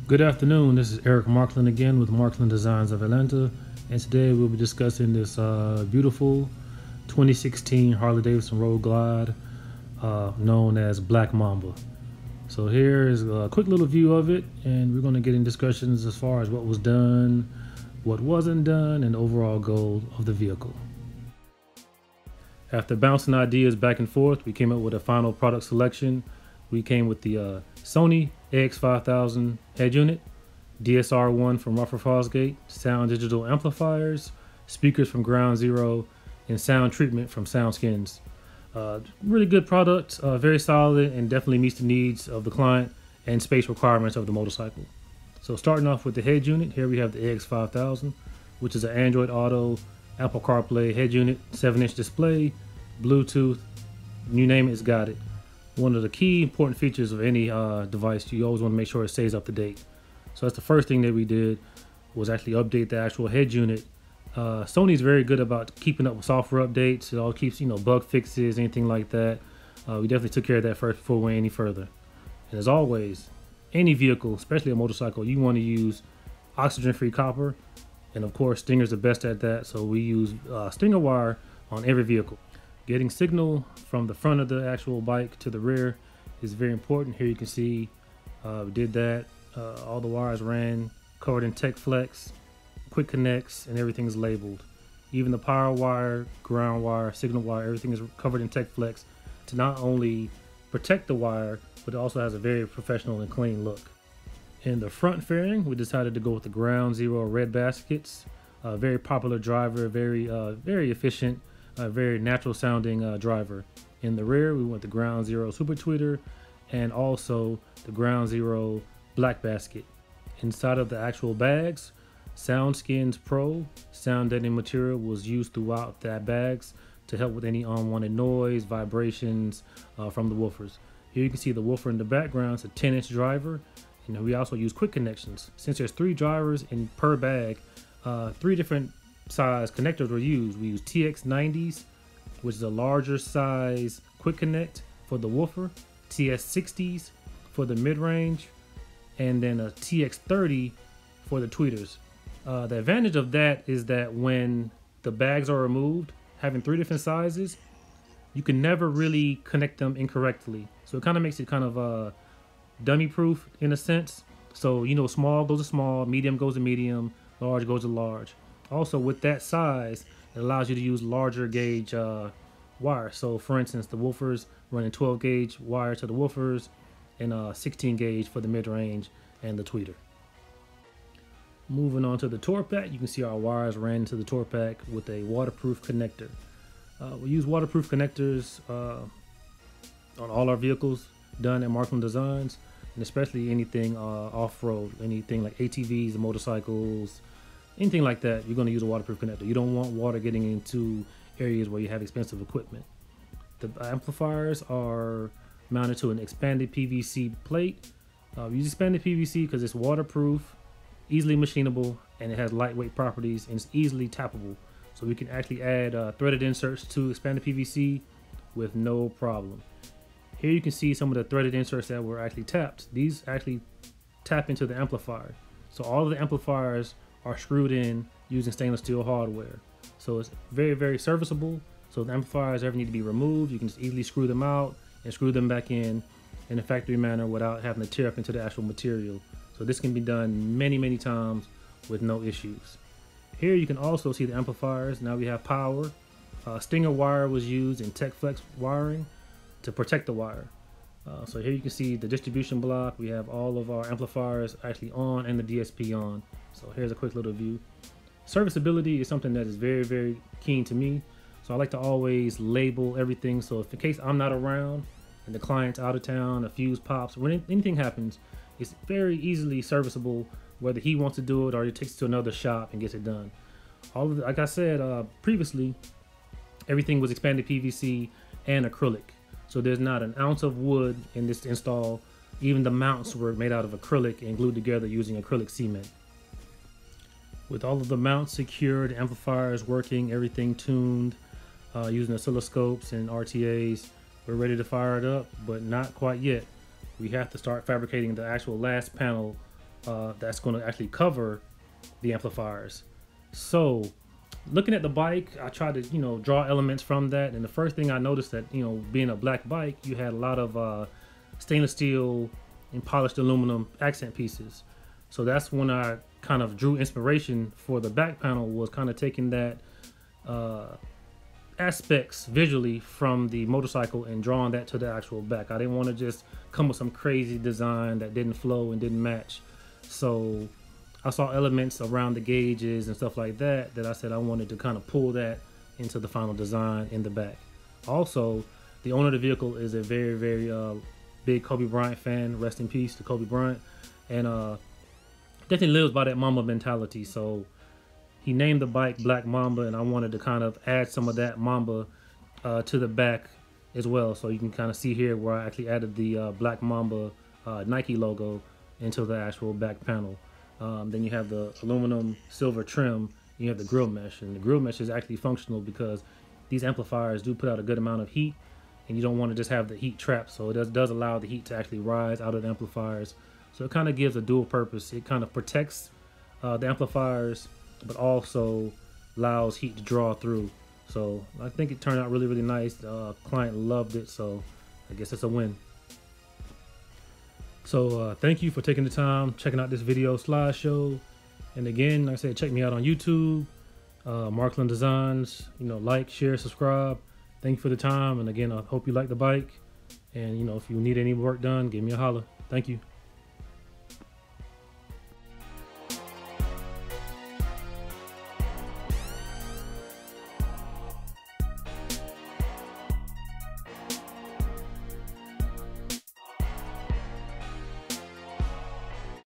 Good afternoon, this is Eric Markland again with Markland Designs of Atlanta, and today we'll be discussing this beautiful 2016 Harley-Davidson Road Glide known as Black Mamba. So here is a quick little view of it, and we're going to get in discussions as far as what was done, what wasn't done, and the overall goal of the vehicle. After bouncing ideas back and forth, we came up with a final product selection. We came with the Sony AX5000 head unit, DSR1 from Rockford Fosgate, Soundigital amplifiers, speakers from Ground Zero, and sound treatment from Soundskins. Really good product, very solid, and definitely meets the needs of the client and space requirements of the motorcycle. So starting off with the head unit, here we have the AX5000, which is an Android Auto, Apple CarPlay head unit, 7-inch display, Bluetooth, you name it, it's got it. One of the key important features of any device, you always want to make sure it stays up to date. So that's the first thing that we did, was actually update the actual head unit. Sony's very good about keeping up with software updates. It all keeps, bug fixes, anything like that. We definitely took care of that first before we went any further. And as always, any vehicle, especially a motorcycle, you want to use oxygen-free copper. And of course, Stinger's the best at that. So we use Stinger wire on every vehicle. Getting signal from the front of the actual bike to the rear is very important. Here you can see we did that. All the wires ran, covered in Tech Flex, quick connects, and everything's labeled. Even the power wire, ground wire, signal wire, everything is covered in Tech Flex to not only protect the wire, but it also has a very professional and clean look. In the front fairing, we decided to go with the Ground Zero red baskets. Very popular driver, very efficient. A very natural sounding driver. In the rear, we went the Ground Zero Super Tweeter and also the Ground Zero Black Basket. Inside of the actual bags, Soundskins Pro sound deadening material was used throughout that bags to help with any unwanted noise, vibrations from the woofers. Here you can see the woofer in the background. It's a 10-inch driver, and we also use quick connections. Since there's 3 drivers in per bag, 3 different size connectors were used. We used TX90s, which is a larger size quick connect for the woofer, TS60s for the mid-range, and then a TX30 for the tweeters. The advantage of that is that when the bags are removed, having 3 different sizes, you can never really connect them incorrectly. So it kind of makes it kind of dummy proof in a sense. So small goes to small, medium goes to medium, large goes to large. Also, with that size, it allows you to use larger gauge wire. So for instance, the woofers running 12 gauge wire to the woofers and 16 gauge for the mid-range and the tweeter. Moving on to the tour pack, you can see our wires ran into the tour pack with a waterproof connector. We use waterproof connectors on all our vehicles done at Markland Designs, and especially anything off-road, anything like ATVs, motorcycles, anything like that, you're going to use a waterproof connector. You don't want water getting into areas where you have expensive equipment. The amplifiers are mounted to an expanded PVC plate. We use expanded PVC because it's waterproof, easily machinable, and it has lightweight properties, and it's easily tappable. So we can actually add threaded inserts to expanded PVC with no problem. Here you can see some of the threaded inserts that were actually tapped. These actually tap into the amplifier. So all of the amplifiers are screwed in using stainless steel hardware. So it's very serviceable. So if the amplifiers ever need to be removed, you can just easily screw them out and screw them back in a factory manner without having to tear up into the actual material. So this can be done many times with no issues. Here you can also see the amplifiers. Now we have power. Stinger wire was used in Tech Flex wiring to protect the wire. So here you can see the distribution block. We have all of our amplifiers actually on and the DSP on. So here's a quick little view. Serviceability is something that is very keen to me. So I like to always label everything. So if in case I'm not around and the client's out of town, a fuse pops, when anything happens, it's very easily serviceable, whether he wants to do it or he takes it to another shop and gets it done. Like I said previously, everything was expanded PVC and acrylic. So there's not an ounce of wood in this install. Even the mounts were made out of acrylic and glued together using acrylic cement. With all of the mounts secured, amplifiers working, everything tuned, using oscilloscopes and RTAs, we're ready to fire it up, but not quite yet. We have to start fabricating the actual last panel that's going to actually cover the amplifiers. So looking at the bike, I tried to, draw elements from that. And the first thing I noticed that, being a black bike, you had a lot of stainless steel and polished aluminum accent pieces. So that's when I kind of drew inspiration for the back panel, was kind of taking that aspects visually from the motorcycle and drawing that to the actual back. I didn't want to just come with some crazy design that didn't flow and didn't match. So I saw elements around the gauges and stuff like that I said I wanted to kind of pull that into the final design in the back. Also, the owner of the vehicle is a very, very big Kobe Bryant fan. Rest in peace to Kobe Bryant. And definitely lives by that Mamba mentality. So he named the bike Black Mamba, and I wanted to kind of add some of that Mamba to the back as well. So you can kind of see here where I actually added the Black Mamba Nike logo into the actual back panel. Then you have the aluminum silver trim. You have the grill mesh, and the grill mesh is actually functional because these amplifiers do put out a good amount of heat, and you don't want to just have the heat trapped. So it does allow the heat to actually rise out of the amplifiers. So it kind of gives a dual purpose. It kind of protects the amplifiers, but also allows heat to draw through. So I think it turned out really, really nice. The client loved it, so I guess it's a win. So thank you for taking the time, checking out this video slideshow. And again, like I said, check me out on YouTube, Markland Designs. Like, share, subscribe. Thank you for the time. And again, I hope you like the bike. And if you need any work done, give me a holler. Thank you.